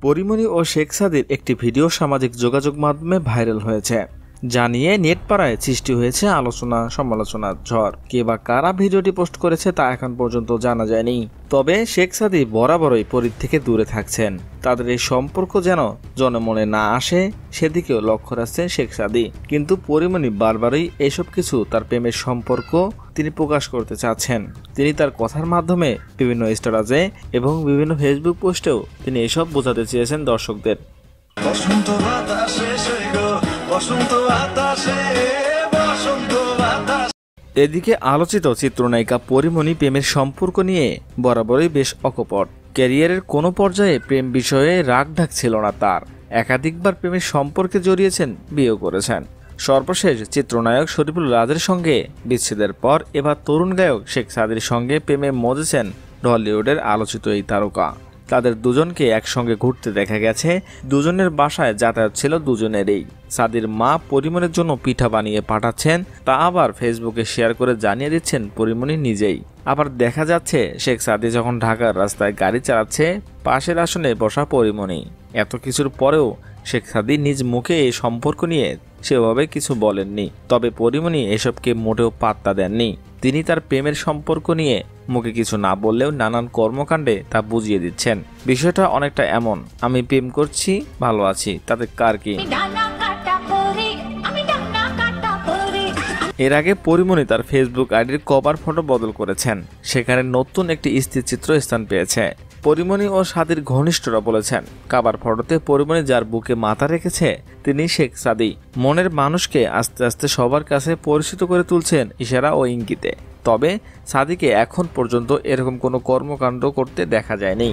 পরিমণি ও শেখ সাদির একটি ভিডিও সামাজিক যোগাযোগ মাধ্যমে ভাইরাল হয়েছে, যা নিয়ে নেটপাড়ায় সৃষ্টি হয়েছে আলোচনা সমালোচনার ঝড়। কে বা কারা ভিডিওটি পোস্ট করেছে তা এখন পর্যন্ত জানা যায়নি। তবে শেখ সাদি বরাবরই পরীর থেকে দূরে থাকছেন। তাদের এই সম্পর্ক যেন জনমনে না আসে সেদিকেও লক্ষ্য রাখছেন শেখ সাদি। কিন্তু পরিমণি বারবারই এসব কিছু তার প্রেমের সম্পর্ক তিনি প্রকাশ করতে চাচ্ছেন। তিনি তার কথার মাধ্যমে বিভিন্ন স্ট্যাটাসে এবং বিভিন্ন ফেসবুক পোস্টেও তিনি এসব বোঝাতে চেয়েছেন দর্শকদের। এদিকে আলোচিত চিত্রনায়িকা পরিমণি প্রেমের সম্পর্ক নিয়ে বরাবরই বেশ অকপট। ক্যারিয়ারের কোনো পর্যায়ে প্রেম বিষয়ে রাগঢাক ছিল না তার। একাধিকবার প্রেমের সম্পর্কে জড়িয়েছেন, বিয়েও করেছেন। সর্বশেষ চিত্রনায়ক শরীফুল রাজের সঙ্গে বিচ্ছেদের পর এবার তরুণ গায়ক শেখ সাদির সঙ্গে প্রেমে মজেছেন ঢলিউডের আলোচিত এই তারকা। তাদের দুজনকে একসঙ্গে ঘুরতে দেখা গেছে। দুজনের বাসায় যাতায়াত ছিল দুজনেরই। সাদির মা পরিমণির জন্য পিঠা বানিয়ে পাঠাচ্ছেন, তা আবার ফেসবুকে শেয়ার করে জানিয়ে দিচ্ছেন পরিমণি নিজেই। আবার দেখা যাচ্ছে শেখ সাদি যখন ঢাকার রাস্তায় গাড়ি চালাচ্ছে, পাশের আসনে বসা পরিমণি। এত কিছুর পরেও শেখ সাদি নিজ মুখে এই সম্পর্ক নিয়ে সেভাবে কিছু বলেননি। তবে পরিমণি এসবকে মোটেও পাত্তা দেননি। তিনি তার প্রেমের সম্পর্ক নিয়ে মুখে কিছু না বললেও নানান কর্মকাণ্ডে তা বুঝিয়ে দিচ্ছেন। বিষয়টা অনেকটা এমন, আমি প্রেম করছি, ভালো আছি, তাতে কার কি। এর আগে পরিমণি তার ফেসবুক আইডির কভার ফটো বদল করেছেন। সেখানে নতুন একটি স্থিরচিত্র স্থান পেয়েছে। পরিমণি ও সাদির ঘনিষ্ঠরা বলেছেন, কভার ফটোতে পরিমণি যার বুকে মাথা রেখেছে তিনি শেখ সাদি। মনের মানুষকে আস্তে আস্তে সবার কাছে পরিচিত করে তুলছেন ইশারা ও ইঙ্গিতে। তবে সাদিকে এখন পর্যন্ত এরকম কোনো কর্মকাণ্ড করতে দেখা যায়নি।